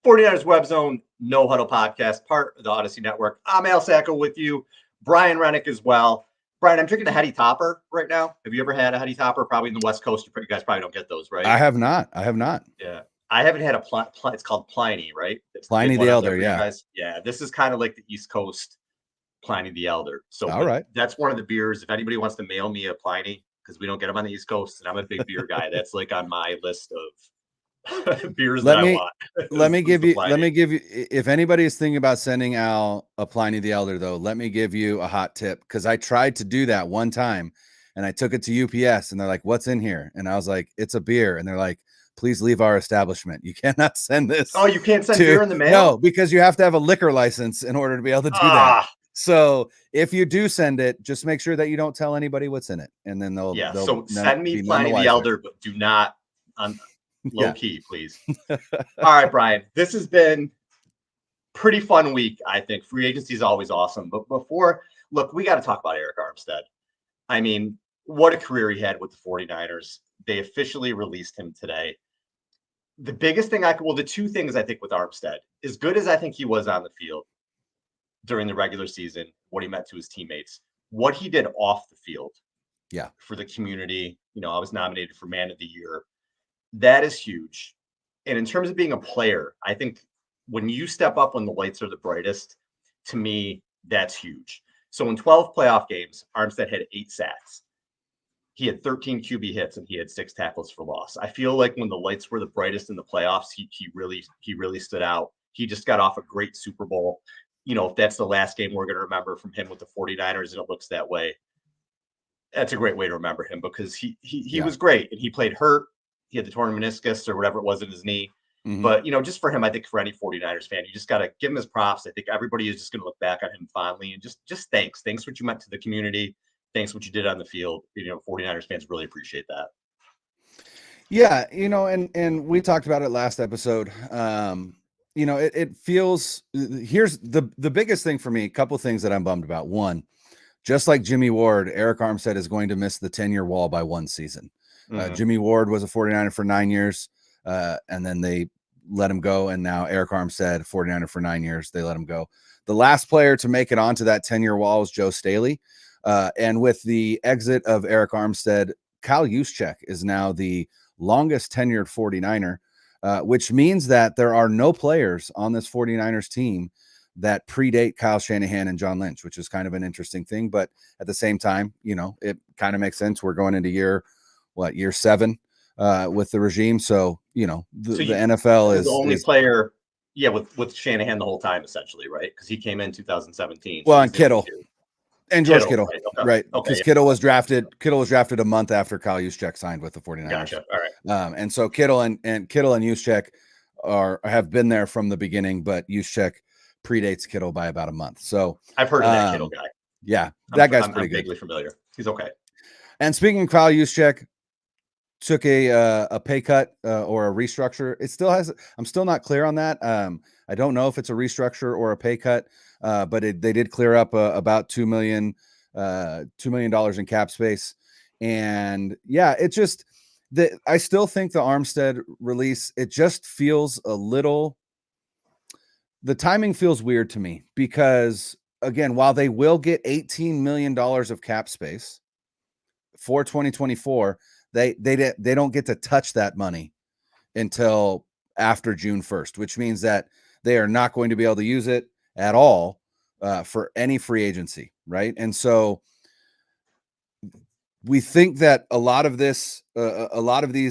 49ers Web Zone, No Huddle podcast, part of the Odyssey Network. I'm Al Sacco with you, Brian Rennick as well. Brian, I'm drinking a Heady Topper right now. Have you ever had a Heady Topper? Probably in the West Coast. You guys probably don't get those, right? I have not. Yeah. I haven't had it's called Pliny, right? It's Pliny the Elder, yeah. Guys. Yeah, this is kind of like the East Coast Pliny the Elder. So all right, that's one of the beers. If anybody wants to mail me a Pliny, because we don't get them on the East Coast, and I'm a big beer guy, that's like on my list of beers I want. Let me give you, if anybody is thinking about sending Al a Pliny the Elder, though, let me give you a hot tip, because I tried to do that one time and I took it to UPS and they're like, what's in here? And I was like, it's a beer. And they're like, please leave our establishment. You cannot send this. Oh, you can't send beer in the mail? No, because you have to have a liquor license in order to be able to do that. So if you do send it, just make sure that you don't tell anybody what's in it. And then they'll send me Pliny the Elder, but do not low key, please. All right, Brian. This has been pretty fun week, I think. Free agency is always awesome. But we got to talk about Arik Armstead. I mean, what a career he had with the 49ers. They officially released him today. The biggest thing the two things I think with Armstead, as good as I think he was on the field during the regular season, what he meant to his teammates, what he did off the field for the community. I was nominated for Man of the Year. That is huge. And in terms of being a player, I think when you step up when the lights are the brightest, to me, that's huge. So in 12 playoff games, Armstead had 8 sacks. He had 13 QB hits and he had 6 tackles for loss. I feel like when the lights were the brightest in the playoffs, he really stood out. He just got off a great Super Bowl. If that's the last game we're going to remember from him with the 49ers and it looks that way, that's a great way to remember him, because he was great and he played hurt. He had the torn meniscus or whatever it was in his knee. Mm-hmm. But, just for him, I think for any 49ers fan, you just got to give him his props. I think everybody is just going to look back on him fondly and just thanks. Thanks what you meant to the community. Thanks what you did on the field. 49ers fans really appreciate that. Yeah, and we talked about it last episode. It feels, here's the biggest thing for me, a couple things that I'm bummed about. One, just like Jimmy Ward, Arik Armstead is going to miss the 10-year wall by one season. Jimmy Ward was a 49er for 9 years, and then they let him go. And now Arik Armstead, 49er for 9 years, they let him go. The last player to make it onto that 10-year wall was Joe Staley. And with the exit of Arik Armstead, Kyle Juszczyk is now the longest tenured 49er, which means that there are no players on this 49ers team that predate Kyle Shanahan and John Lynch, which is kind of an interesting thing. But at the same time, it kind of makes sense. We're going into year 7 with the regime. So, the NFL is the only player, with Shanahan the whole time, essentially, right? Because he came in 2017. Well, and Kittle. And George Kittle, right? Okay. Because Kittle was drafted a month after Kyle Juszczyk signed with the 49ers. Gotcha. All right. And so Kittle and Juszczyk have been there from the beginning, but Juszczyk predates Kittle by about a month. So I've heard of that Kittle guy. Yeah, that guy's pretty I'm good. vaguely familiar. He's okay. And speaking of Kyle Juszczyk, took a pay cut or a restructure. I'm still not clear on that. I don't know if it's a restructure or a pay cut, but they did clear up about $2 million in cap space. And it's just that I still think the Armstead release, it just feels the timing feels weird to me, because again, while they will get $18 million of cap space for 2024, they don't get to touch that money until after June 1st, which means that they are not going to be able to use it at all for any free agency, right? And so we think that a lot of these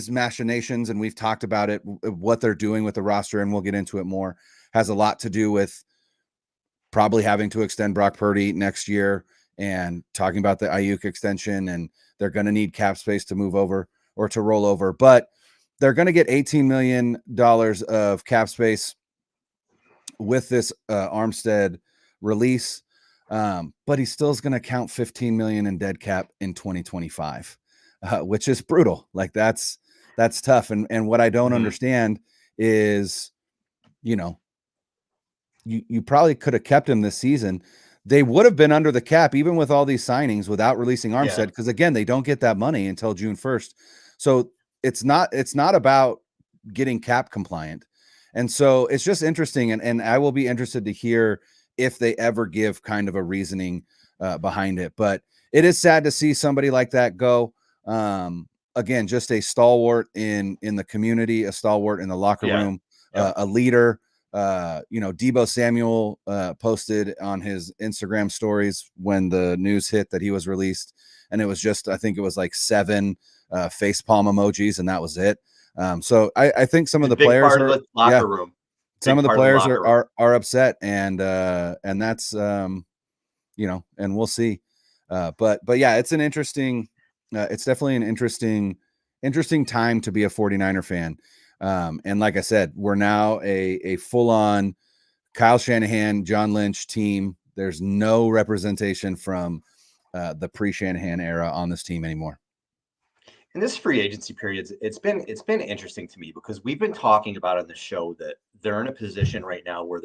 machinations, and we've talked about it, what they're doing with the roster, and we'll get into it more, has a lot to do with probably having to extend Brock Purdy next year and talking about the Aiyuk extension, and they're going to need cap space to move over or to roll over, but they're going to get $18 million of cap space with this Armstead release. But he still is going to count $15 million in dead cap in 2025, which is brutal. Like that's tough. And what I don't understand is, you probably could have kept him this season. They would have been under the cap, even with all these signings, without releasing Armstead. Because again, they don't get that money until June 1st. So it's not about getting cap compliant. And so it's just interesting. And I will be interested to hear if they ever give kind of a reasoning behind it. But it is sad to see somebody like that go. Again, just a stalwart in the community, a stalwart in the locker room, a leader. Deebo Samuel posted on his Instagram stories when the news hit that he was released, and it was just, I think it was like 7 facepalm emojis, and that was it. So I think some of the players part of the locker room. Some of the players are upset, and that's and we'll see. But yeah, it's an interesting. It's definitely an interesting time to be a 49er fan. And like I said, we're now a full-on Kyle Shanahan, John Lynch team. There's no representation from the pre-Shanahan era on this team anymore. In this free agency period, it's been interesting to me because we've been talking about on the show that they're in a position right now where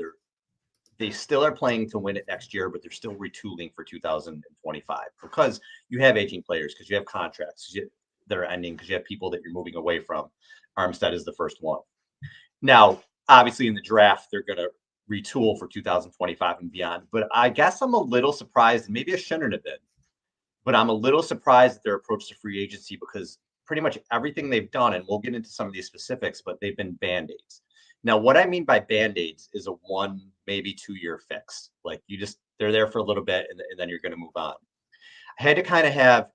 they still are playing to win it next year, but they're still retooling for 2025 because you have aging players, because you have contracts that are ending, because you have people that you're moving away from. Armstead is the first one. Now, obviously, in the draft, they're going to retool for 2025 and beyond. But I guess I'm a little surprised, and maybe I shouldn't have been, but I'm a little surprised at their approach to free agency because pretty much everything they've done, and we'll get into some of these specifics, but they've been Band-Aids. Now, what I mean by Band-Aids is a 1, maybe 2-year fix. Like they're there for a little bit and then you're going to move on. I had to kind of have,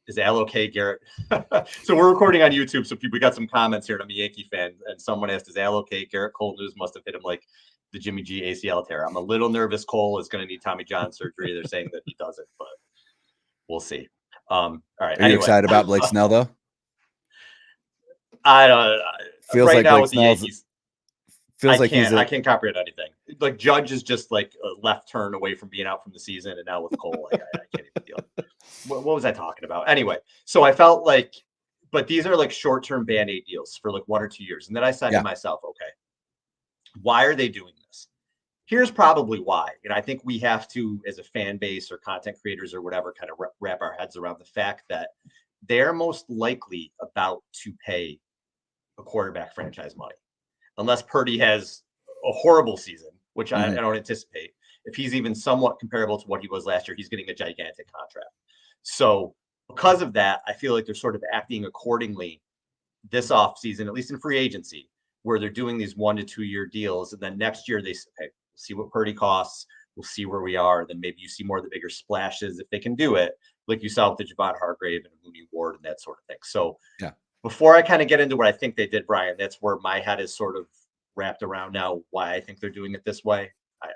is Al okay, Garrett? So we're recording on YouTube. So we got some comments here. I'm a Yankee fan, and someone asked, is Al okay? Garrett Cole news must have hit him like the Jimmy G ACL tear. I'm a little nervous. Cole is going to need Tommy John surgery. They're saying that he doesn't, but we'll see. All right. Are you excited about Blake Snell though? I don't. Feels right like now Blake with the Snell's, Yankees, feels like I can't comprehend anything. Like Judge is just like a left turn away from being out from the season, and now with Cole, like I can't even deal. What was I talking about? Anyway, so I felt like, but these are like short-term Band-Aid deals for like 1 or 2 years, and then I said to myself, okay, why are they doing this? Here's probably why, and I think we have to, as a fan base or content creators or whatever, kind of wrap our heads around the fact that they're most likely about to pay a quarterback franchise money. Unless Purdy has a horrible season, which I don't anticipate. If he's even somewhat comparable to what he was last year, he's getting a gigantic contract. So because of that, I feel like they're sort of acting accordingly this offseason, at least in free agency, where they're doing these 1 to 2 year deals. And then next year they say, hey, we'll see what Purdy costs. We'll see where we are. Then maybe you see more of the bigger splashes if they can do it, like you saw with the Javon Hargrave and Mooney Ward and that sort of thing. So before I kind of get into what I think they did, Brian, that's where my head is sort of wrapped around now, why I think they're doing it this way.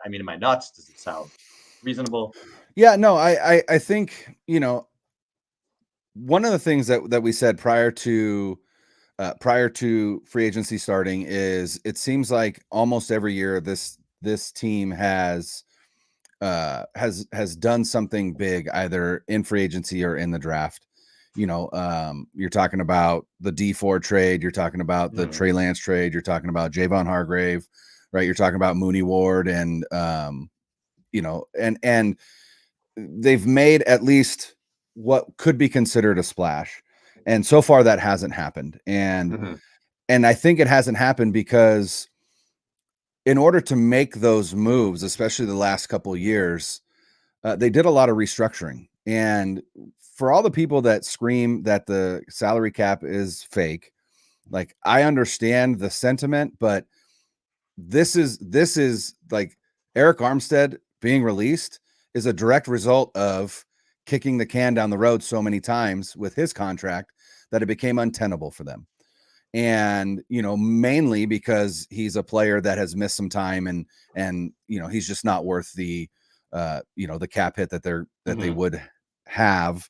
I mean, am I nuts? Does it sound reasonable? Yeah, no, I think, one of the things that we said prior to free agency starting is it seems like almost every year this team has done something big either in free agency or in the draft. You're talking about the D4 trade, you're talking about the Trey Lance trade, you're talking about Javon Hargrave, right? You're talking about Mooney Ward, and and they've made at least what could be considered a splash. And so far that hasn't happened. And I think it hasn't happened because in order to make those moves, especially the last couple of years, they did a lot of restructuring. And for all the people that scream that the salary cap is fake, like I understand the sentiment, but this is like Arik Armstead being released is a direct result of kicking the can down the road so many times with his contract that it became untenable for them. And, mainly because he's a player that has missed some time and, he's just not worth the, the cap hit that they would have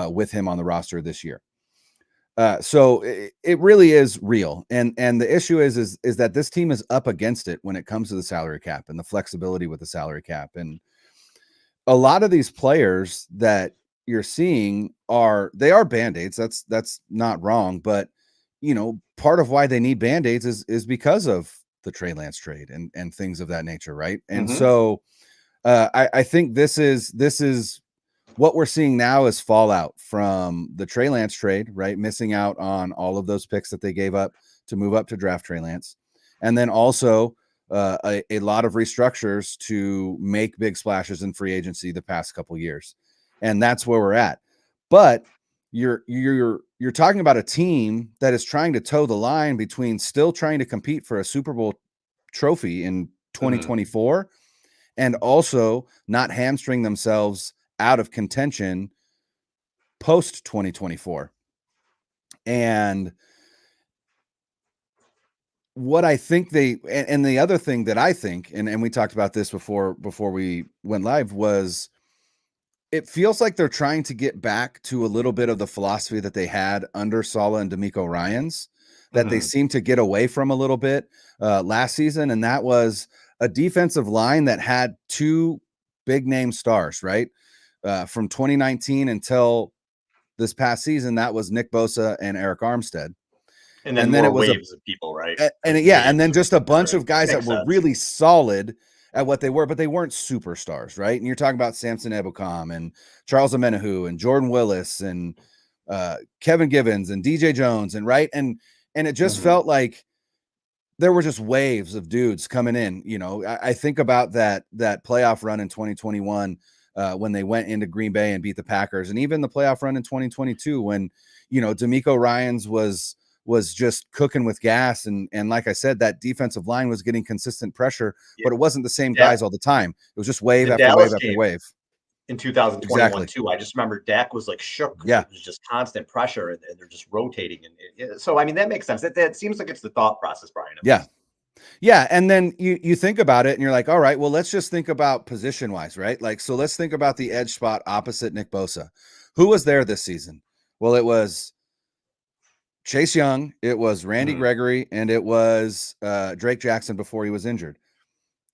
with him on the roster this year. So it really is real. And the issue is that this team is up against it when it comes to the salary cap and the flexibility with the salary cap. And a lot of these players that you're seeing are Band-Aids. That's not wrong. But, part of why they need Band-Aids is because of the Trey Lance trade and things of that nature. Right. And so I think this is what we're seeing now is fallout from the Trey Lance trade, right? Missing out on all of those picks that they gave up to move up to draft Trey Lance. and then also a lot of restructures to make big splashes in free agency the past couple years, and that's where we're at. But you're talking about a team that is trying to toe the line between still trying to compete for a Super Bowl trophy in 2024 and also not hamstring themselves out of contention post 2024. And what I think and the other thing that I think, and we talked about this before we went live, was it feels like they're trying to get back to a little bit of the philosophy that they had under Saleh and DeMeco Ryans that they seem to get away from a little bit last season. And that was a defensive line that had two big name stars, right? From 2019 until this past season, that was Nick Bosa and Arik Armstead. And then it was waves of people, right? And then just a bunch of guys that were really solid at what they were, but they weren't superstars, right? And you're talking about Samson Ebukam and Charles Omenihu and Jordan Willis and Kevin Givens and DJ Jones, and right, and it just felt like there were just waves of dudes coming in. You know, I think about that playoff run in 2021 when they went into Green Bay and beat the Packers, and even the playoff run in 2022 when, you know, DeMeco Ryans was just cooking with gas. And like I said, that defensive line was getting consistent pressure, but it wasn't the same guys all the time. It was just wave after wave after wave. In 2021 too, I just remember Dak was like shook. Yeah. It was just constant pressure and they're just rotating. And so, I mean, that makes sense. That seems like it's the thought process, Brian. Yeah. Yeah. And then you think about it and you're like, all right, well, let's just think about position wise, right? Like, so let's think about the edge spot opposite Nick Bosa. Who was there this season? Well, it was Chase Young, it was Randy Gregory, and it was Drake Jackson before he was injured.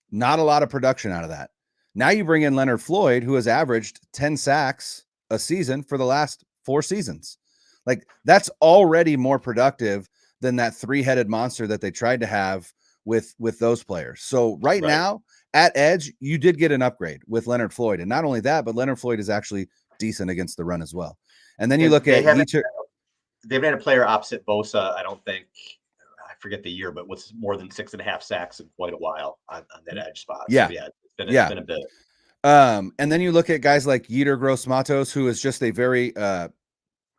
Not a lot of production out of that. Now you bring in Leonard Floyd, who has averaged 10 sacks a season for the last 4 seasons. Like, that's already more productive than that three-headed monster that they tried to have with those players. So right now, at edge, you did get an upgrade with Leonard Floyd. And not only that, but Leonard Floyd is actually decent against the run as well. And then you look at they've had a player opposite Bosa, I don't think, I forget the year, but what's more than 6.5 sacks in quite a while on that edge spot. Yeah. So, it's been a bit. And then you look at guys like Yetur Gross-Matos, who is just a very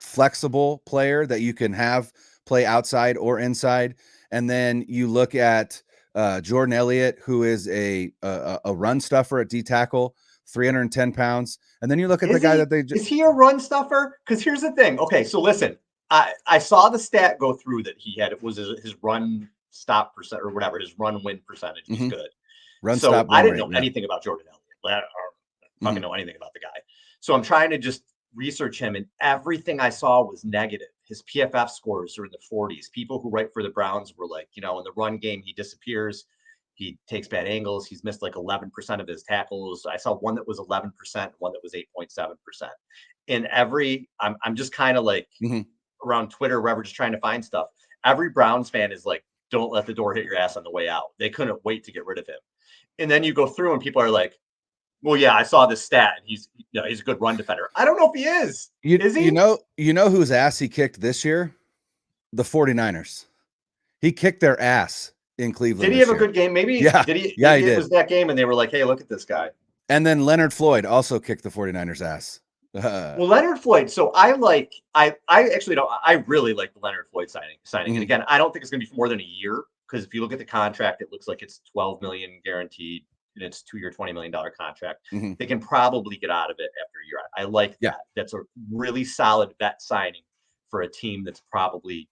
flexible player that you can have play outside or inside. And then you look at Jordan Elliott, who is a run stuffer at D tackle, 310 pounds. And then you look at the guy that they is he a run stuffer? Because here's the thing. Okay, so listen, I saw the stat go through that he had. It was his run stop percent or whatever. His run win percentage was good. I didn't know anything about Jordan Elliott. I fucking know anything about the guy. So I'm trying to just research him, and everything I saw was negative. His PFF scores are in the 40s. People who write for the Browns were like, you know, in the run game, he disappears. He takes bad angles. He's missed like 11% of his tackles. I saw one that was 11%, one that was 8.7%. In every, I'm just kind of like around Twitter, wherever, just trying to find stuff. Every Browns fan is like, don't let the door hit your ass on the way out. They couldn't wait to get rid of him. And then you go through and people are like, well, yeah, I saw this stat. And he's a good run defender. I don't know if he is. Is he? You know whose ass he kicked this year? The 49ers. He kicked their ass in Cleveland. Did he have a good game? Maybe. Yeah. Did he? Yeah, he did. It was that game, and they were like, "Hey, look at this guy." And then Leonard Floyd also kicked the 49ers' ass. Well, Leonard Floyd. So I actually don't. I really like the Leonard Floyd signing. And again, I don't think it's going to be for more than a year, because if you look at the contract, it looks like it's $12 million guaranteed, and it's a 2-year, $20 million contract. They can probably get out of it after a year. I like that. That's a really solid vet signing for a team that's probably,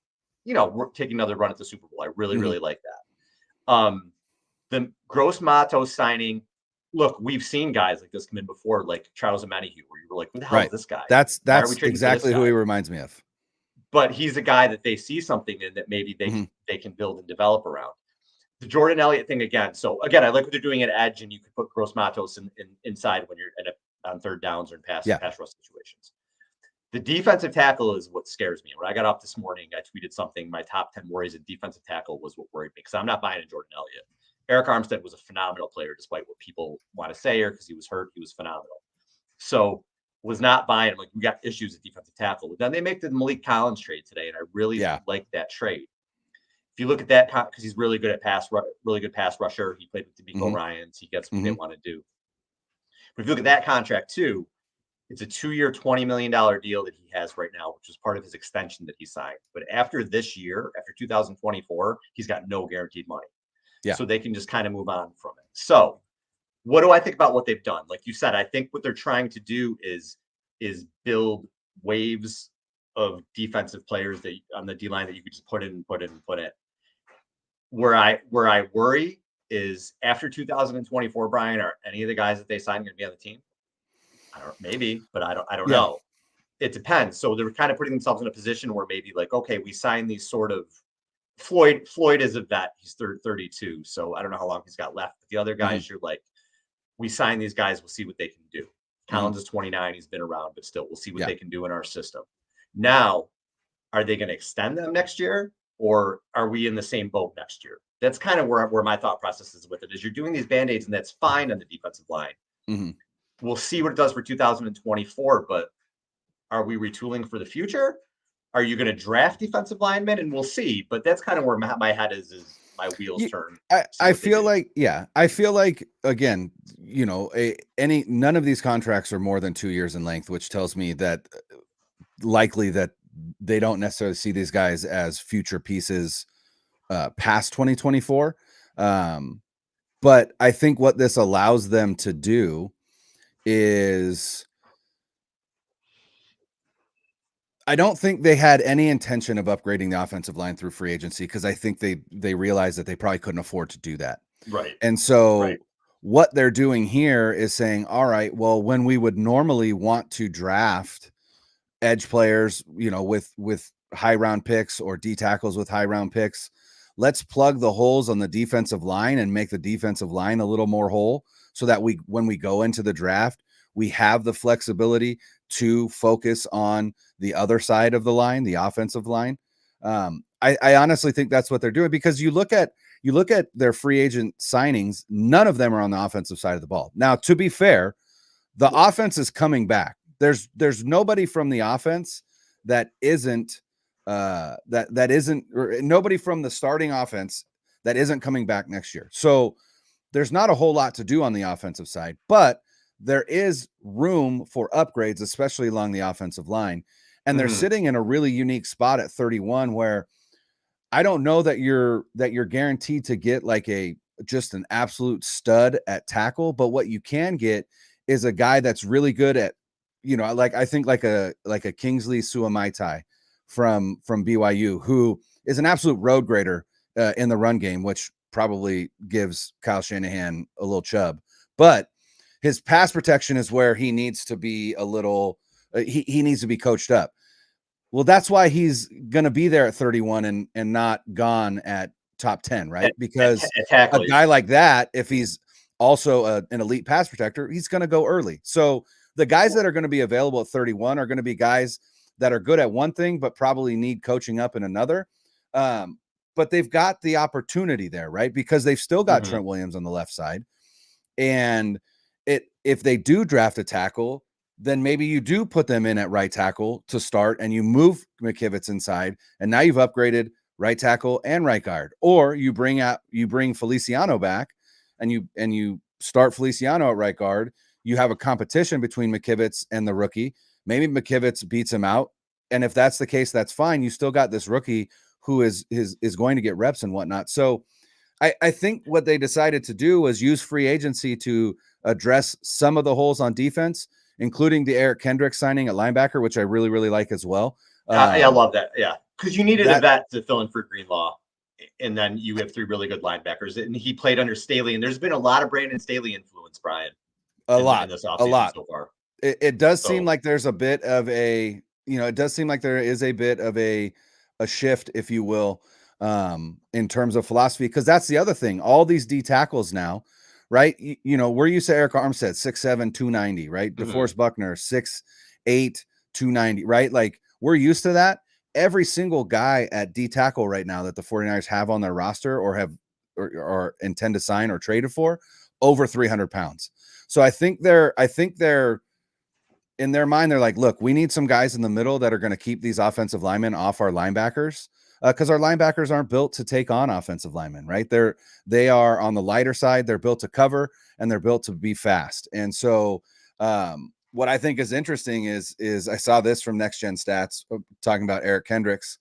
we're taking another run at the Super Bowl. I really, really like that. The Gross-Matos signing, look, we've seen guys like this come in before, like Charles Omenihu, where you were like, who the hell is this guy? That's exactly who he reminds me of. But he's a guy that they see something in that maybe they can build and develop around. The Jordan Elliott thing again. So again, I like what they're doing at edge, and you could put Gross-Matos inside when you're on third downs or in pass rush situations. The defensive tackle is what scares me. When I got up this morning, I tweeted something. My top 10 worries at defensive tackle was what worried me, because I'm not buying in Jordan Elliott. Arik Armstead was a phenomenal player, despite what people want to say, or because he was hurt, he was phenomenal. So was not buying him. Like, we got issues at defensive tackle. But then they make the Malik Collins trade today, and I really like that trade. If you look at that, because he's really good at really good pass rusher. He played with D'Amico Ryans. He gets what they want to do. But if you look at that contract too, it's a 2-year, $20 million deal that he has right now, which is part of his extension that he signed. But after this year, after 2024, he's got no guaranteed money. Yeah. So they can just kind of move on from it. So what do I think about what they've done? Like you said, I think what they're trying to do is build waves of defensive players that on the D line that you could just put in. Where I worry is after 2024, Brian, are any of the guys that they signed going to be on the team? Maybe, but I don't know. It depends. So they're kind of putting themselves in a position where maybe like, okay, we sign these sort of Floyd is a vet. He's 32. So I don't know how long he's got left. But the other guys, you're like, we sign these guys. We'll see what they can do. Collins is 29. He's been around, but still, we'll see what they can do in our system. Now, are they going to extend them next year, or are we in the same boat next year? That's kind of where my thought process is with it. Is you're doing these Band-Aids, and that's fine on the defensive line. We'll see what it does for 2024, but are we retooling for the future? Are you going to draft defensive linemen? And we'll see. But that's kind of where my head is my wheels turn. I feel like, again, none of these contracts are more than 2 years in length, which tells me that likely that they don't necessarily see these guys as future pieces past 2024. But I think what this allows them to do is, I don't think they had any intention of upgrading the offensive line through free agency, because I think they realized that they probably couldn't afford to do that. Right. And so what they're doing here is saying, all right, well, when we would normally want to draft edge players, with high round picks or D tackles with high round picks, let's plug the holes on the defensive line and make the defensive line a little more whole, so that when we go into the draft, we have the flexibility to focus on the other side of the line, the offensive line. I honestly think that's what they're doing, because you look at their free agent signings, none of them are on the offensive side of the ball. Now, to be fair, the offense is coming back. There's nobody from the offense that isn't nobody from the starting offense that isn't coming back next year. So there's not a whole lot to do on the offensive side, but there is room for upgrades, especially along the offensive line. And they're sitting in a really unique spot at 31, where I don't know that you're guaranteed to get like just an absolute stud at tackle, but what you can get is a guy that's really good at, I think like a Kingsley Suamaitai from BYU, who is an absolute road grader in the run game, which probably gives Kyle Shanahan a little chub, but his pass protection is where he needs to be a little, he needs to be coached up. Well, that's why he's going to be there at 31 and not gone at top 10, right? Because a guy like that, if he's also an elite pass protector, he's going to go early. So the guys that are going to be available at 31 are going to be guys that are good at one thing, but probably need coaching up in another. But they've got the opportunity there, right? Because they've still got Trent Williams on the left side. And if they do draft a tackle, then maybe you do put them in at right tackle to start, and you move McKivitz inside, and now you've upgraded right tackle and right guard. Or you bring Feliciano back, and you start Feliciano at right guard. You have a competition between McKivitz and the rookie. Maybe McKivitz beats him out, and if that's the case, that's fine. You still got this rookie who is going to get reps and whatnot. So I think what they decided to do was use free agency to address some of the holes on defense, including the Eric Kendrick signing at linebacker, which I really, really like as well. I love that. Yeah. Because you needed a vet to fill in for Greenlaw. And then you have 3 really good linebackers. And he played under Staley. And there's been a lot of Brandon Staley influence, Brian. A lot so far. It does seem like there's a bit of a, it does seem like there is a bit of a shift, if you will, in terms of philosophy. Because that's the other thing. All these D tackles now, right? We're used to Arik Armstead, 6'7", 290, right? DeForest Buckner, 6'8", 290, right? Like, we're used to that. Every single guy at D tackle right now that the 49ers have on their roster or intend to sign or traded for, over 300 pounds. So I think they're in their mind, they're like, look, we need some guys in the middle that are going to keep these offensive linemen off our linebackers. because our linebackers aren't built to take on offensive linemen, right? They are on the lighter side. They're built to cover, and they're built to be fast. And so what I think is interesting is I saw this from Next Gen Stats talking about Eric Kendricks.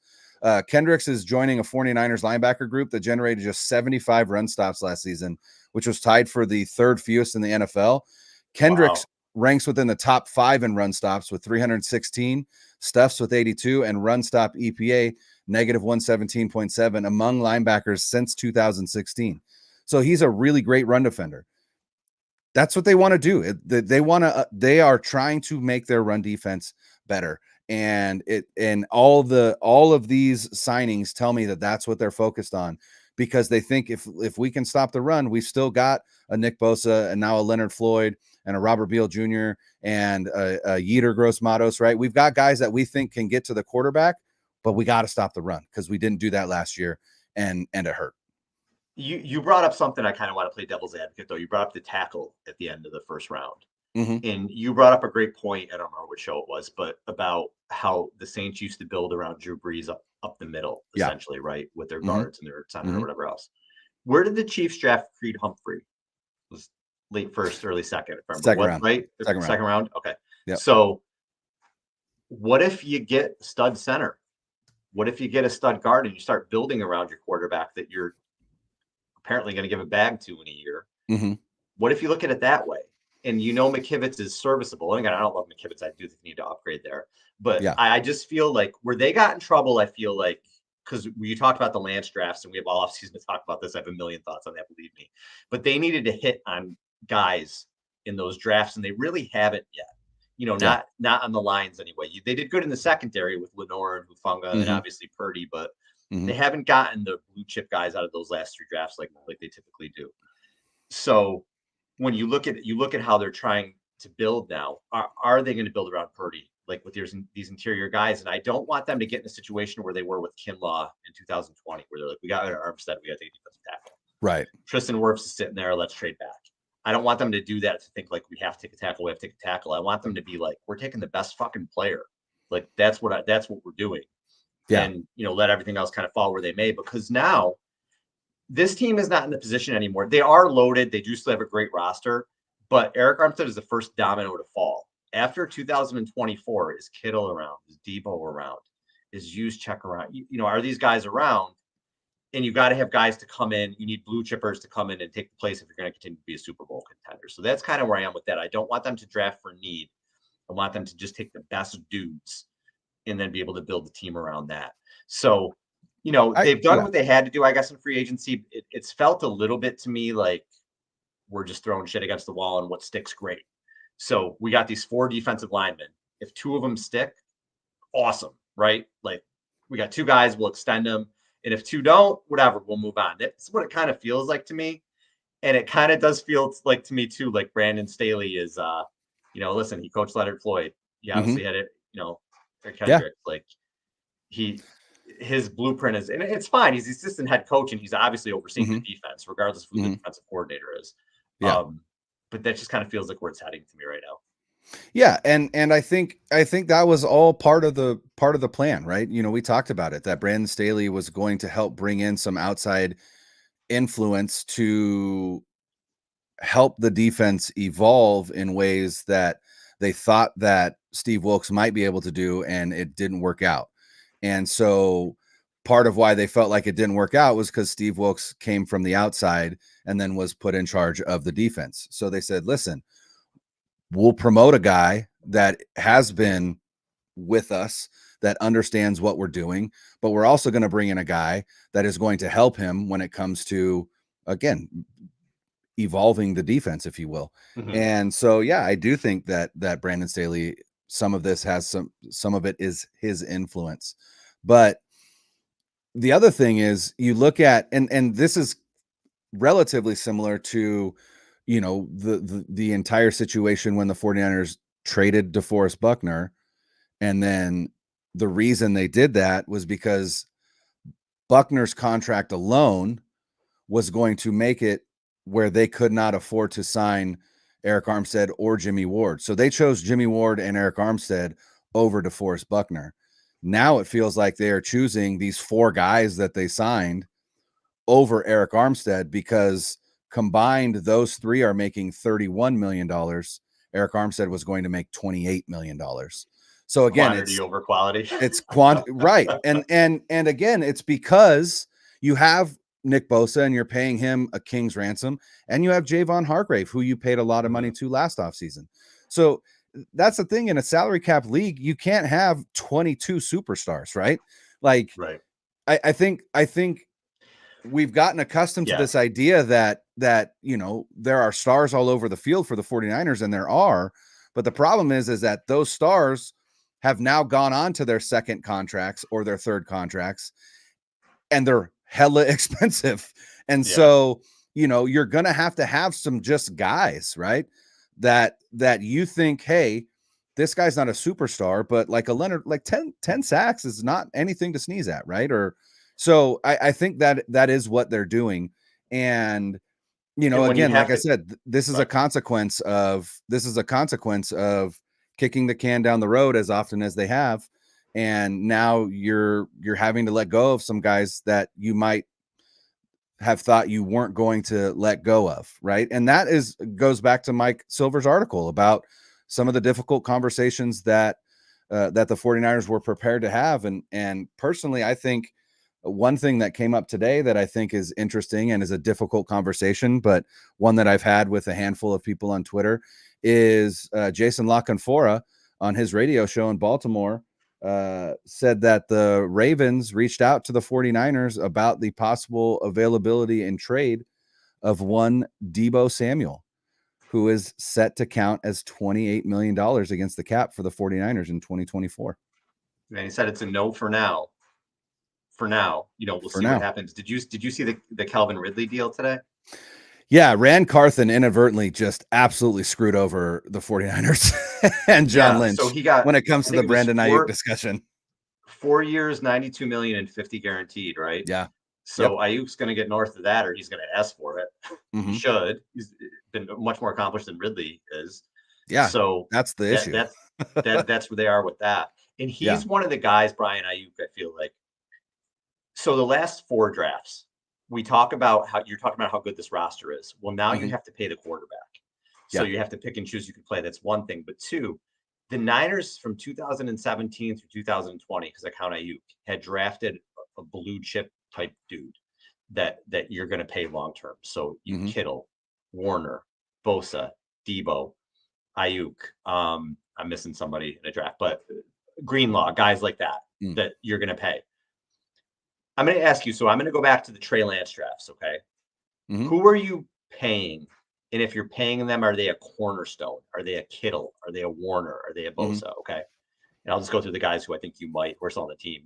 Kendricks is joining a 49ers linebacker group that generated just 75 run stops last season, which was tied for the third fewest in the NFL. Kendricks ranks within the top 5 in run stops with 316, stuffs with 82, and run stop EPA negative 117.7 among linebackers since 2016. So he's a really great run defender. That's what they want to do. They are trying to make their run defense better. And all of these signings tell me that that's what they're focused on, because they think if we can stop the run, we've still got a Nick Bosa and now a Leonard Floyd and a Robert Beal Jr. and a Yetur Gross-Matos, right? We've got guys that we think can get to the quarterback, but we got to stop the run because we didn't do that last year, and it hurt. You brought up something I kind of want to play devil's advocate, though. You brought up the tackle at the end of the first round. And you brought up a great point. I don't remember what show it was, but about how the Saints used to build around Drew Brees up the middle, essentially, right? With their guards and their center or whatever else. Where did the Chiefs draft Creed Humphrey? It was late first, early second, if I remember. Second round. Right? Second round. Okay. Yep. So what if you get stud center? What if you get a stud guard and you start building around your quarterback that you're apparently going to give a bag to in a year? What if you look at it that way? And McKivitz is serviceable. And again, I don't love McKivitz. I do think you need to upgrade there. But I just feel like where they got in trouble, I feel like, because you talked about the Lance drafts, and we have all offseason to talk about this. I have a million thoughts on that, believe me. But they needed to hit on guys in those drafts, and they really haven't yet. Not on the lines anyway. They did good in the secondary with Lenore and Hufanga and obviously Purdy, but they haven't gotten the blue chip guys out of those last 3 drafts like they typically do. So when you look at how they're trying to build now, are they going to build around Purdy, like with these interior guys? And I don't want them to get in a situation where they were with Kinlaw in 2020, where they're like, we got Armstead, we got to take a defensive tackle. Right. Tristan Wirfs is sitting there, let's trade back. I don't want them to do that, to think like we have to take a tackle, I want them to be like, we're taking the best fucking player. Like that's what we're doing. Yeah. And let everything else kind of fall where they may, because now this team is not in the position anymore. They are loaded. They do still have a great roster, but Arik Armstead is the first domino to fall. After 2024, is Kittle around? Is Debo around? Is Juszczyk around? Are these guys around? And you got to have guys to come in. You need blue chippers to come in and take the place if you're going to continue to be a Super Bowl contender. So that's kind of where I am with that. I don't want them to draft for need. I want them to just take the best dudes and then be able to build the team around that. So they've done what they had to do, I guess, in free agency. It's felt a little bit to me like we're just throwing shit against the wall and what sticks great. So we got these 4 defensive linemen. If 2 of them stick, awesome, right? Like we got 2 guys, we'll extend them. And if 2 don't, whatever, we'll move on. That's what it kind of feels like to me. And it kind of does feel like to me too, like Brandon Staley is, listen, he coached Leonard Floyd. He obviously had it, Kendrick, like his blueprint is, and it's fine. He's the assistant head coach, and he's obviously overseeing the defense, regardless of who the defensive coordinator is. But that just kind of feels like where it's heading to me right now. Yeah, and I think that was all part of the plan, right? We talked about it, that Brandon Staley was going to help bring in some outside influence to help the defense evolve in ways that they thought that Steve Wilkes might be able to do, and it didn't work out. And so part of why they felt like it didn't work out was because Steve Wilkes came from the outside and then was put in charge of the defense. So they said, listen, we'll promote a guy that has been with us, that understands what we're doing, but we're also going to bring in a guy that is going to help him when it comes to, again, evolving the defense, if you will. And so, I do think that Brandon Staley, some of this has some of it is his influence. But the other thing is, you look at, and this is relatively similar to, the entire situation when the 49ers traded DeForest Buckner. And then the reason they did that was because Buckner's contract alone was going to make it where they could not afford to sign Arik Armstead or Jimmy Ward. So they chose Jimmy Ward and Arik Armstead over DeForest Buckner. Now it feels like they are choosing these 4 guys that they signed over Arik Armstead because combined, those 3 are making $31 million. Arik Armstead was going to make $28 million. So again, quantity over quality. It's right. And again, it's because you have Nick Bosa and you're paying him a king's ransom, and you have Javon Hargrave, who you paid a lot of money to last offseason. So that's the thing, in a salary cap league, you can't have 22 superstars, right? Like, right. I think we've gotten accustomed to this idea that there are stars all over the field for the 49ers, and there are, but the problem is that those stars have now gone on to their second contracts or their third contracts, and they're hella expensive. And so, you're going to have some just guys, right? That you think, hey, this guy's not a superstar, but like a Leonard, like 10 sacks is not anything to sneeze at, right? Or so I think that is what they're doing. And, again, like I said, this is a consequence of kicking the can down the road as often as they have. And now you're having to let go of some guys that you might have thought you weren't going to let go of, right? And that goes back to Mike Silver's article about some of the difficult conversations that the 49ers were prepared to have. And personally, I think one thing that came up today that I think is interesting and is a difficult conversation, but one that I've had with a handful of people on Twitter, is Jason La Canfora on his radio show in Baltimore said that the Ravens reached out to the 49ers about the possible availability and trade of one Deebo Samuel, who is set to count as $28 million against the cap for the 49ers in 2024. And he said it's a no for now. We'll see what happens. Did you see the Calvin Ridley deal today? Yeah, Rand Carthen inadvertently just absolutely screwed over the 49ers and John Lynch. So he got, when it comes to the Brandon Aiyuk discussion. 4 years, $92 million and 50 guaranteed, right? Yeah. So Ayuk's going to get north of that, or he's going to ask for it. Mm-hmm. He should. He's been much more accomplished than Ridley is. Yeah. So that's the issue. That's where they are with that. And he's one of the guys, Brian Aiyuk, I feel like. So the last 4 drafts, you're talking about how good this roster is. Well, now you have to pay the quarterback. So you have to pick and choose who can play. That's one thing. But 2, the Niners from 2017 through 2020, because I count Aiyuk, had drafted a blue chip type dude that you're going to pay long term. So Kittle, Warner, Bosa, Deebo, Aiyuk. I'm missing somebody in a draft, but Greenlaw, guys like that that you're going to pay. I'm going to ask you, so I'm going to go back to the Trey Lance drafts, okay? Who are you paying? And if you're paying them, are they a cornerstone? Are they a Kittle? Are they a Warner? Are they a Bosa? Okay. And I'll just go through the guys who I think you might, who are still on the team.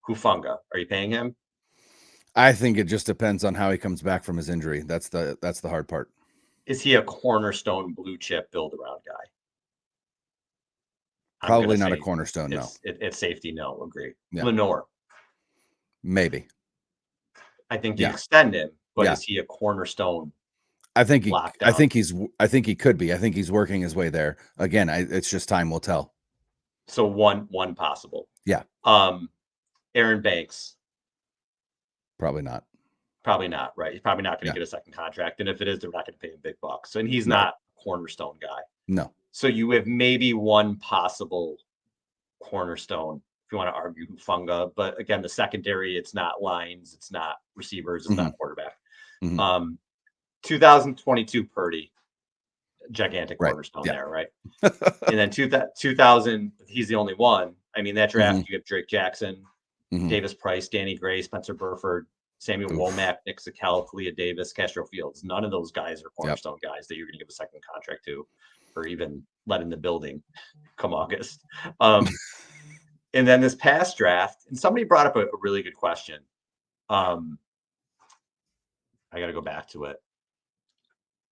Hufunga, are you paying him? I think it just depends on how he comes back from his injury. That's the hard part. Is he a cornerstone blue chip build around guy? Probably not a cornerstone, no. It's safety, no, agree. Yeah. Lenore. Maybe. I think you extend him, but is he a cornerstone? I think he could be. I think he's working his way there. Again, it's just time will tell. So one possible. Yeah. Aaron Banks. Probably not. Probably not, right? He's probably not going to get a second contract. And if it is, they're not going to pay him big bucks. And he's not a cornerstone guy. No. So you have maybe one possible cornerstone, if you want to argue Hufunga. But again, the secondary, it's not lines, it's not receivers, it's not quarterback. 2022 Purdy, gigantic cornerstone there, right? And then 2000, he's the only one. I mean, that draft, you have Drake Jackson, Davis Price, Danny Gray, Spencer Burford, Samuel Womack, Nick Zakelj, Kalia Davis, Castro Fields. None of those guys are cornerstone guys that you're going to give a second contract to, or even let in the building come August. And then this past draft, and somebody brought up a really good question. I got to go back to it.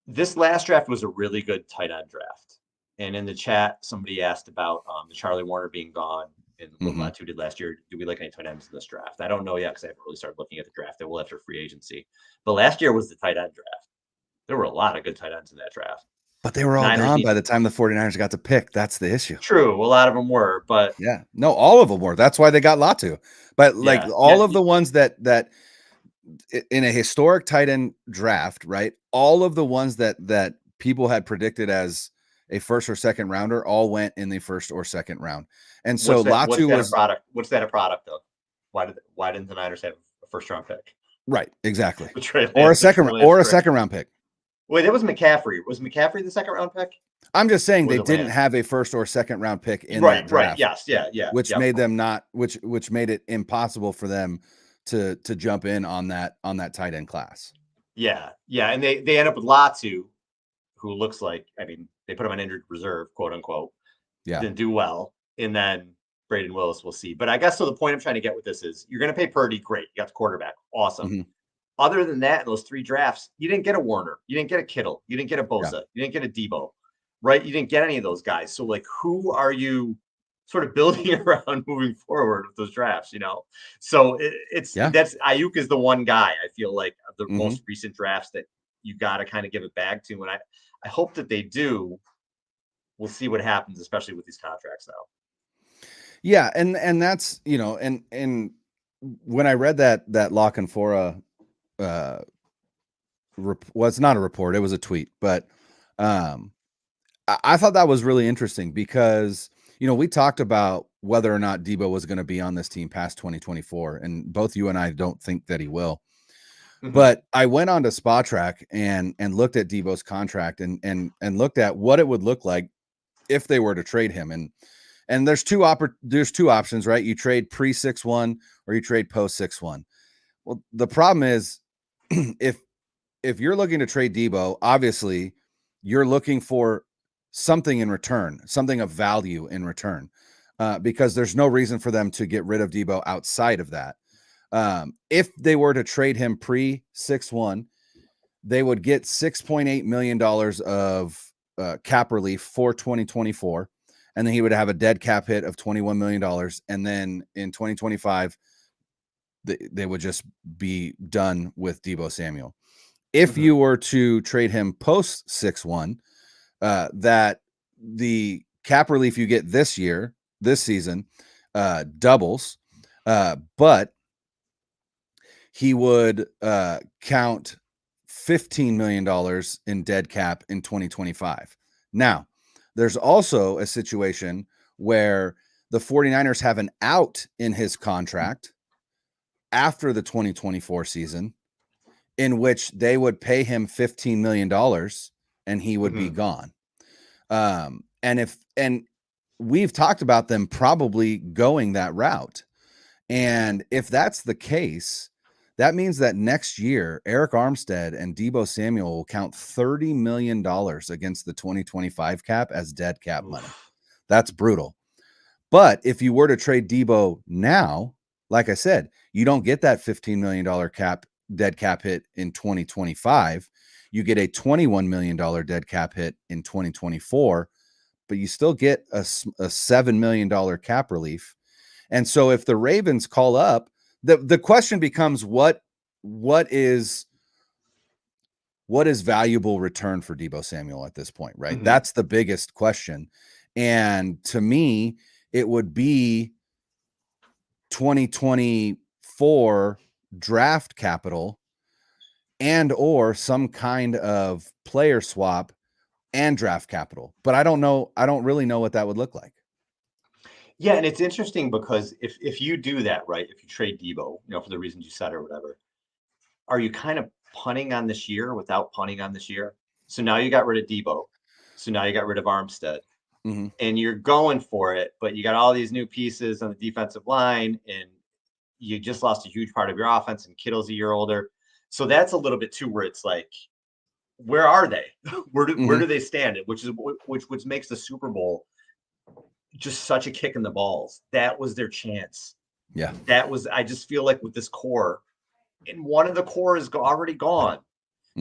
This last draft was a really good tight end draft. And in the chat, somebody asked about the Charlie Warner being gone and what Latu did last year. Do we like any tight ends in this draft? I don't know yet because I haven't really started looking at the draft. It will after free agency. But last year was the tight end draft. There were a lot of good tight ends in that draft. But they were all Niners gone by the time the 49ers got to pick. That's the issue. True, a lot of them were, but Yeah. No, all of them were. That's why they got Latu. But like all of the ones that in a historic tight end draft, right? All of the ones that people had predicted as a first or second rounder all went in the first or second round. And so Latu was a product. What's that a product of? Why didn't the Niners have a first round pick? Right, exactly. Or a second round pick. Wait, that was McCaffrey. Was McCaffrey the second round pick? I'm just saying they didn't have a first or second round pick in that draft. Right. Yes. Yeah. Which made them which made it impossible for them to jump in on that tight end class. Yeah. And they end up with Latu, who looks like, I mean, they put him on injured reserve, quote unquote. Yeah. Didn't do well. And then Braden Willis, we'll see. But I guess so the point I'm trying to get with this is you're going to pay Purdy, great. You got the quarterback. Awesome. Mm-hmm. Other than that, in those 3 drafts, you didn't get a Warner. You didn't get a Kittle. You didn't get a Bosa. You didn't get a Debo, right? You didn't get any of those guys. So, like, who are you sort of building around moving forward with those drafts, you know? So that's Aiyuk is the one guy I feel like of the most recent drafts that you got to kind of give it back to. And I hope that they do. We'll see what happens, especially with these contracts now. Yeah. And that's, you know, and when I read that Lock and Fora, it's not a report, it was a tweet, but I thought that was really interesting because, you know, we talked about whether or not Debo was going to be on this team past 2024, and both you and I don't think that he will. But I went on to Spotrac and looked at Debo's contract and looked at what it would look like if they were to trade him. And there's two options, right? You trade pre 6-1 or you trade post 6-1. Well, the problem is if you're looking to trade Debo, obviously you're looking for something in return, something of value in return, because there's no reason for them to get rid of Debo outside of that. If they were to trade him pre 6-1, they would get $6.8 million of cap relief for 2024. And then he would have a dead cap hit of $21 million. And then in 2025, they would just be done with Debo Samuel. If you were to trade him post 6-1, that the cap relief you get this season, doubles, but he would count $15 million in dead cap in 2025. Now, there's also a situation where the 49ers have an out in his contract after the 2024 season, in which they would pay him $15 million and he would be gone. And we've talked about them probably going that route. And if that's the case, that means that next year, Arik Armstead and Debo Samuel will count $30 million against the 2025 cap as dead cap money. That's brutal. But if you were to trade Debo now, like I said, you don't get that $15 million dead cap hit in 2025. You get a $21 million dead cap hit in 2024, but you still get a $7 million cap relief. And so if the Ravens call up, the question becomes what is valuable return for Debo Samuel at this point, right? That's the biggest question. And to me, it would be 2024 draft capital and or some kind of player swap and draft capital. But I don't really know what that would look like. Yeah, and it's interesting because if you do that, right, if you trade Debo, you know, for the reasons you said or whatever, are you kind of punting on this year without punting on this year? So now you got rid of Debo. So now you got rid of Armstead. And you're going for it, but you got all these new pieces on the defensive line, and you just lost a huge part of your offense, and Kittle's a year older. So that's a little bit too where it's like, where are they? Where do they stand? Which makes the Super Bowl just such a kick in the balls. That was their chance. Yeah. I just feel like with this core, and one of the core is already gone.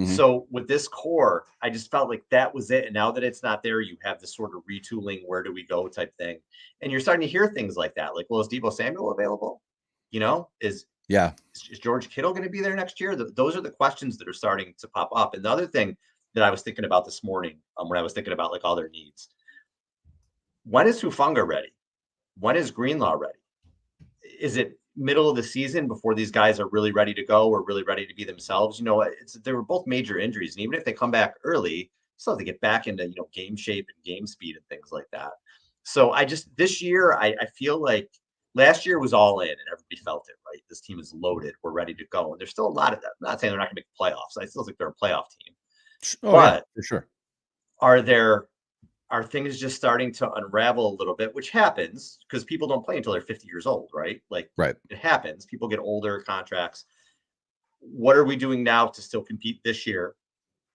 So with this core, I just felt like that was it. And now that it's not there, you have this sort of retooling, where do we go type thing. And you're starting to hear things like that. Like, well, is Debo Samuel available? You know, is George Kittle going to be there next year? Those are the questions that are starting to pop up. And the other thing, that I was thinking about this morning when I was thinking about like all their needs. When is Hufanga ready? When is Greenlaw ready? Is it middle of the season before these guys are really ready to go or really ready to be themselves? They were both major injuries, and even if they come back early, still have to get back into game shape and game speed and things like that. So this year I feel like last year was all in and everybody felt it, right? This team is loaded, we're ready to go, and there's still a lot of that. I'm not saying they're not going to make the playoffs. I still think they're a playoff team, Yeah, for sure. Are things just starting to unravel a little bit, which happens because people don't play until they're 50 years old, right? Right. It happens. People get older, contracts. What are we doing now to still compete this year?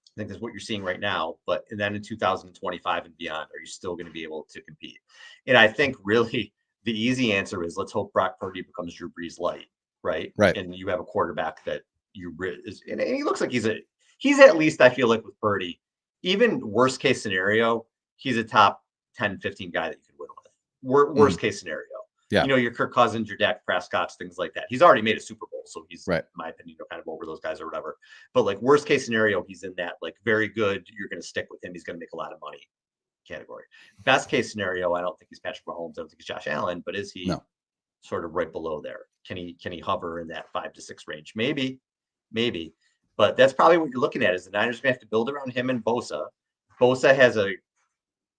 I think that's what you're seeing right now. And then in 2025 and beyond, are you still going to be able to compete? And I think really the easy answer is let's hope Brock Purdy becomes Drew Brees light, right? Right. And you have a quarterback that and he looks like he's at least, I feel like with Purdy, even worst case scenario, he's a top 10, 15 guy that you could win with. Worst case scenario. Yeah. Your Kirk Cousins, your Dak Prescott's, things like that. He's already made a Super Bowl, so he's, right, in my opinion, kind of over those guys or whatever. But like worst case scenario, he's in that like very good, you're going to stick with him, he's going to make a lot of money category. Best case scenario, I don't think he's Patrick Mahomes, I don't think he's Josh Allen, but is he sort of right below there? Can he hover in that 5 to 6 range? Maybe. But that's probably what you're looking at is the Niners going to have to build around him and Bosa. Bosa has a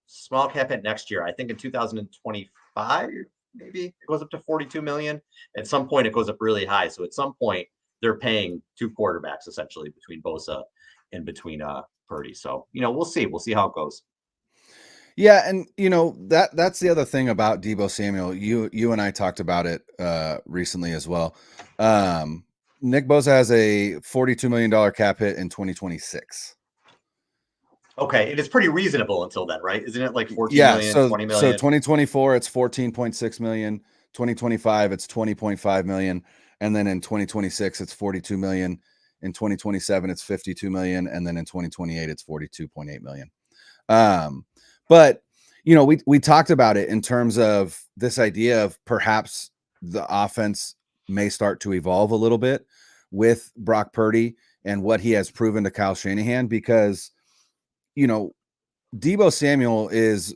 small cap hit next year. I think in 2025, maybe it goes up to 42 million. At some point, it goes up really high. So at some point, they're paying 2 quarterbacks essentially between Bosa and between Purdy. So we'll see. We'll see how it goes. Yeah, and that's the other thing about Deebo Samuel. You and I talked about it recently as well. Nick Bosa has a $42 million cap hit in 2026. Okay, and it's pretty reasonable until then, right? Isn't it like 14 million, 20 million? So 2024, it's 14.6 million. 2025, it's 20.5 million. And then in 2026, it's 42 million. In 2027, it's 52 million. And then in 2028, it's 42.8 million. But we talked about it in terms of this idea of perhaps the offense may start to evolve a little bit with Brock Purdy and what he has proven to Kyle Shanahan, because Deebo Samuel is,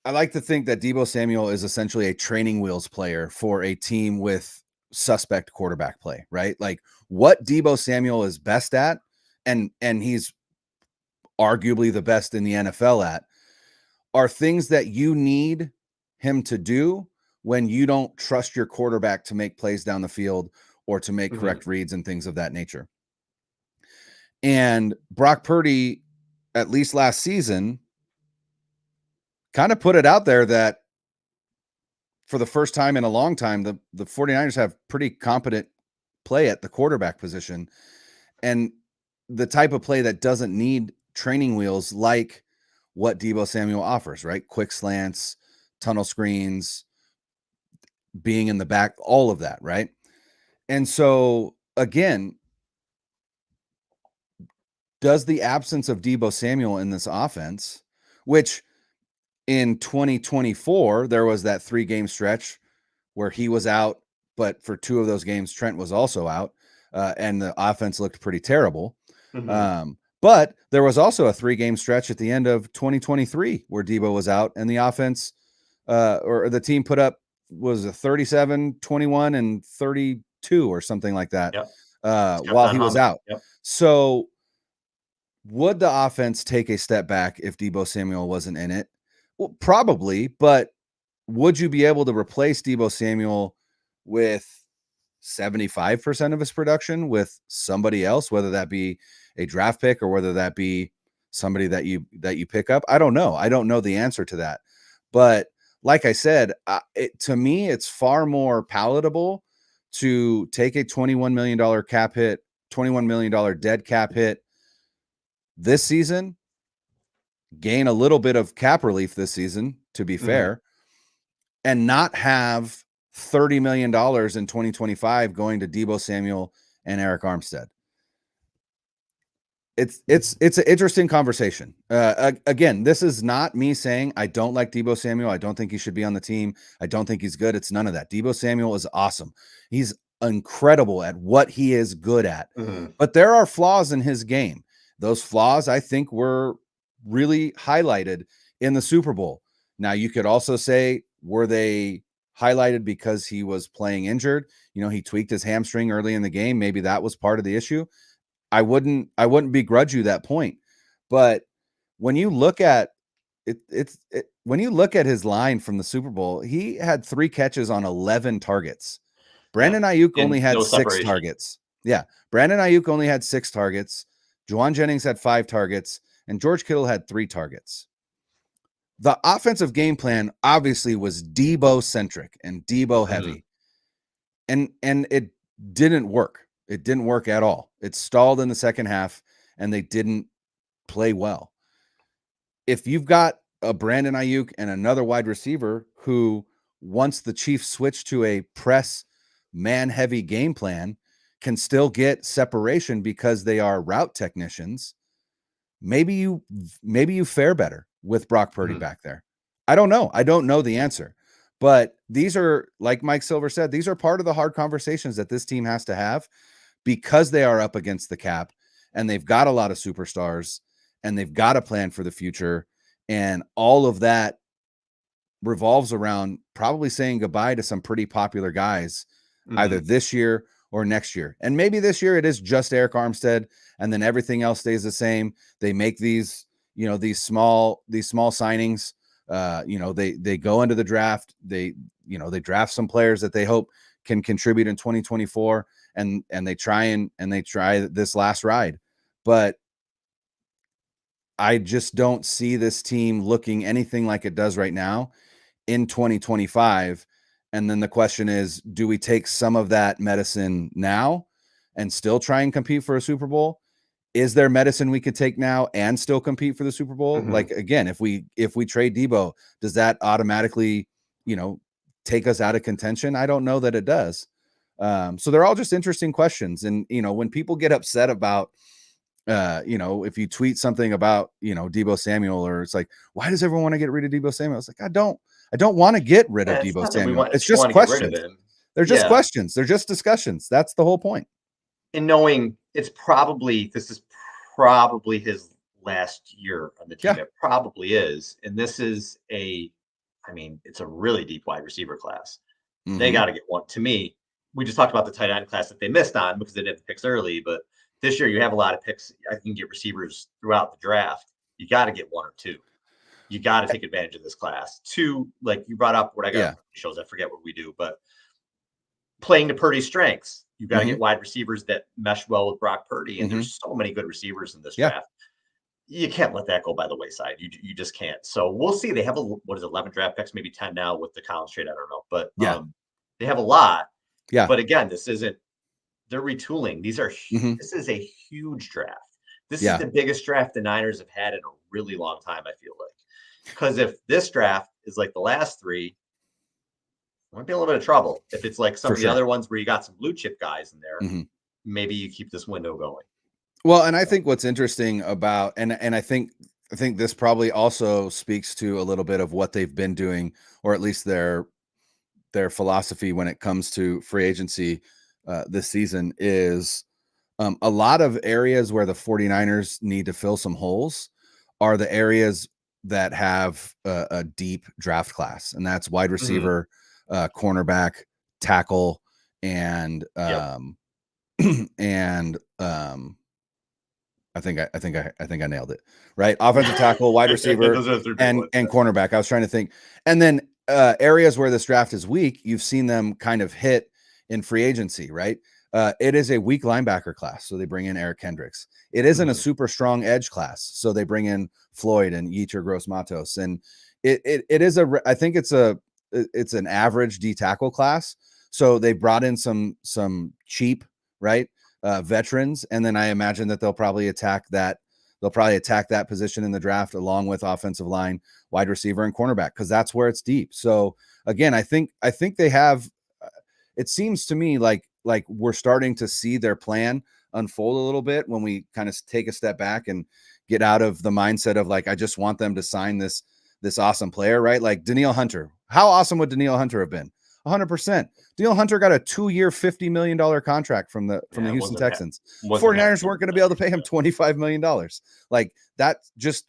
I like to think that Deebo Samuel is essentially a training wheels player for a team with suspect quarterback play, right? Like what Deebo Samuel is best at, and he's arguably the best in the NFL at, are things that you need him to do when you don't trust your quarterback to make plays down the field or to make correct reads and things of that nature. And Brock Purdy, at least last season, kind of put it out there that for the first time in a long time, the 49ers have pretty competent play at the quarterback position, and the type of play that doesn't need training wheels like what Deebo Samuel offers, right? Quick slants, tunnel screens, being in the back, all of that, right? And so, again, does the absence of Deebo Samuel in this offense, which in 2024, there was that 3-game stretch where he was out, but for 2 of those games, Trent was also out, and the offense looked pretty terrible. But there was also a 3-game stretch at the end of 2023 where Deebo was out, and the offense or the team put up was a 37, 21, and 32 or something like that while he was out. So would the offense take a step back if Deebo Samuel wasn't in it? Well, probably, but would you be able to replace Deebo Samuel with 75% of his production with somebody else, whether that be a draft pick or whether that be somebody that you pick up? I don't know. I don't know the answer to that. But like I said, to me, it's far more palatable to take a $21 million cap hit, $21 million dead cap hit this season, gain a little bit of cap relief this season, to be fair, and not have $30 million in 2025 going to Deebo Samuel and Arik Armstead. It's an interesting conversation. Again, this is not me saying I don't like Deebo Samuel. I don't think he should be on the team. I don't think he's good. It's none of that. Deebo Samuel is awesome. He's incredible at what he is good at. But there are flaws in his game those flaws, I think, were really highlighted in the Super Bowl. Now, you could also say, were they highlighted because he was playing injured? He tweaked his hamstring early in the game. Maybe that was part of the issue. I wouldn't begrudge you that point. But when you look at when you look at his line from the Super Bowl, he had 3 catches on 11 targets. Brandon Aiyuk only had 6 targets. Yeah. Brandon Aiyuk only had 6 targets. Juwan Jennings had 5 targets, and George Kittle had 3 targets. The offensive game plan obviously was Debo centric and Debo heavy. And it didn't work. It didn't work at all. It stalled in the second half, and they didn't play well. If you've got a Brandon Aiyuk and another wide receiver who, once the Chiefs switch to a press man-heavy game plan, can still get separation because they are route technicians, maybe you fare better with Brock Purdy back there. I don't know. I don't know the answer. But these are, like Mike Silver said, these are part of the hard conversations that this team has to have because they are up against the cap and they've got a lot of superstars and they've got a plan for the future. And all of that revolves around probably saying goodbye to some pretty popular guys either this year or next year. And maybe this year it is just Arik Armstead and then everything else stays the same. They make these small signings. They go into the draft. They draft some players that they hope can contribute in 2024 and they try this last ride. But I just don't see this team looking anything like it does right now in 2025. And then the question is, do we take some of that medicine now and still try and compete for a Super Bowl? Is there medicine we could take now and still compete for the Super Bowl? Like, again, if we trade Debo, does that automatically, take us out of contention? I don't know that it does. So they're all just interesting questions. And, when people get upset about, if you tweet something about, Debo Samuel, or it's like, why does everyone want to get rid of Debo Samuel? It's like, I don't want to get rid of Debo Samuel. It's just questions. They're just questions. They're just discussions. That's the whole point. And knowing this is probably his last year on the team. It probably is. And this is it's a really deep wide receiver class. They got to get one. To me, we just talked about the tight end class that they missed on because they didn't picks early, but this year you have a lot of picks. I can get receivers throughout the draft. You got to get 1 or 2. You got to take advantage of this class. 2, like you brought up what I got shows. I forget what we do, but playing to Purdy's strengths. You got to get wide receivers that mesh well with Brock Purdy. And there's so many good receivers in this draft. You can't let that go by the wayside. You just can't. So we'll see. They have 11 draft picks, maybe 10 now with the Collins trade. I don't know, but they have a lot. Yeah. But again, they're retooling. This is a huge draft. This is the biggest draft the Niners have had in a really long time, I feel like. Because if this draft is like the last 3, might be a little bit of trouble. If it's like some of the other ones where you got some blue chip guys in there, maybe you keep this window going. Well, and I think what's interesting about, and I think this probably also speaks to a little bit of what they've been doing, or at least their philosophy when it comes to free agency this season, is a lot of areas where the 49ers need to fill some holes are the areas that have a deep draft class, and that's wide receiver, cornerback, tackle, and I think I nailed it. Right, offensive tackle, wide receiver, and cornerback. I was trying to think, and then areas where this draft is weak, you've seen them kind of hit in free agency. Right, it is a weak linebacker class, so they bring in Eric Kendricks. It isn't a super strong edge class, so they bring in Floyd and Yetur Gross-Matos, and it is I think it's an average D tackle class. So they brought in some cheap, veterans, and then I imagine that they'll probably attack that position in the draft along with offensive line, wide receiver, and cornerback, because that's where it's deep. So again, I think they have. It seems to me like we're starting to see their plan unfold a little bit when we kind of take a step back and get out of the mindset of like, I just want them to sign this awesome player, right? Like Danielle Hunter. How awesome would Danielle Hunter have been? 100%. Danielle Hunter got a 2-year, $50 million contract from the Houston Texans. 49ers weren't going to be able to pay him $25 million. Like that, just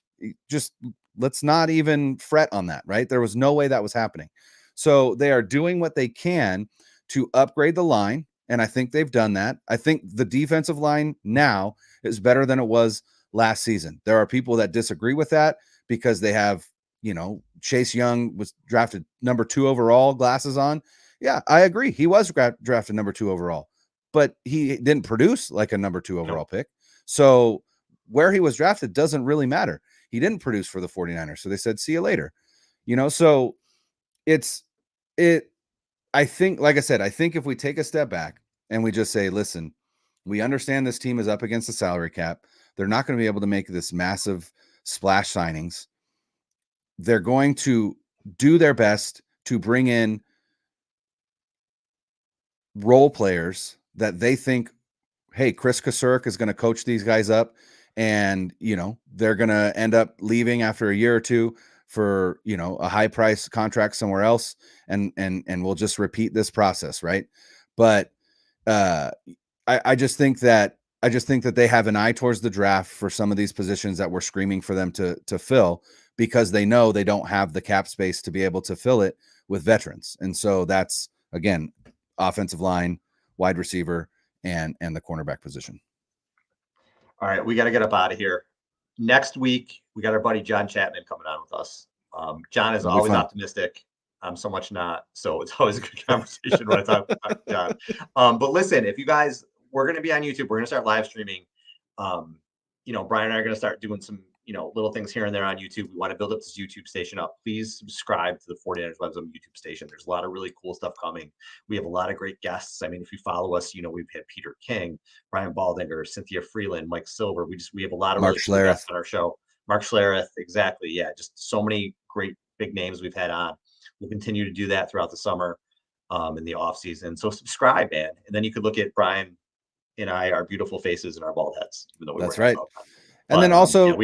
let's not even fret on that, right? There was no way that was happening. So they are doing what they can to upgrade the line, and I think they've done that. I think the defensive line now is better than it was last season. There are people that disagree with that because they have, Chase Young was drafted number 2 overall, glasses on. Yeah, I agree. He was drafted number 2 overall, but he didn't produce like a number 2 overall pick. So where he was drafted doesn't really matter. He didn't produce for the 49ers. So they said, see you later. So I think, like I said, I think if we take a step back and we just say, listen, we understand this team is up against the salary cap. They're not going to be able to make this massive splash signings. They're going to do their best to bring in role players that they think, hey, Chris Kasurek is going to coach these guys up, and they're going to end up leaving after a year or two for a high price contract somewhere else, and we'll just repeat this process, right? But I just think that they have an eye towards the draft for some of these positions that we're screaming for them to fill, because they know they don't have the cap space to be able to fill it with veterans. And so that's, again, offensive line, wide receiver, and the cornerback position. All right, we got to get up out of here. Next week, we got our buddy John Chapman coming on with us. John is always optimistic. I'm so much not. So it's always a good conversation when I talk to John. But listen, if you guys, we're going to be on YouTube. We're going to start live streaming. Brian and I are going to start doing some, little things here and there on YouTube. We want to build up this YouTube station up. Please subscribe to the 49ers Webs on YouTube station. There's a lot of really cool stuff coming. We have a lot of great guests. I mean, if you follow us, we've had Peter King, Brian Baldinger, Cynthia Freeland, Mike Silver. We have a lot of really cool guests on our show. Mark Schlereth, exactly. Yeah, just so many great big names we've had on. We'll continue to do that throughout the summer, in the off season. So subscribe, man. And then you could look at Brian and I, our beautiful faces and our bald heads. That's right. And then also,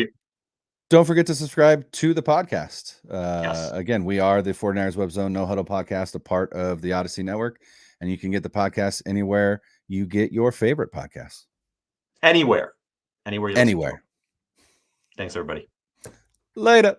don't forget to subscribe to the podcast. Yes. Again, we are the 49ers Web Zone No Huddle podcast, a part of the Odyssey Network. And you can get the podcast anywhere you get your favorite podcasts. Anywhere. Thanks, everybody. Later.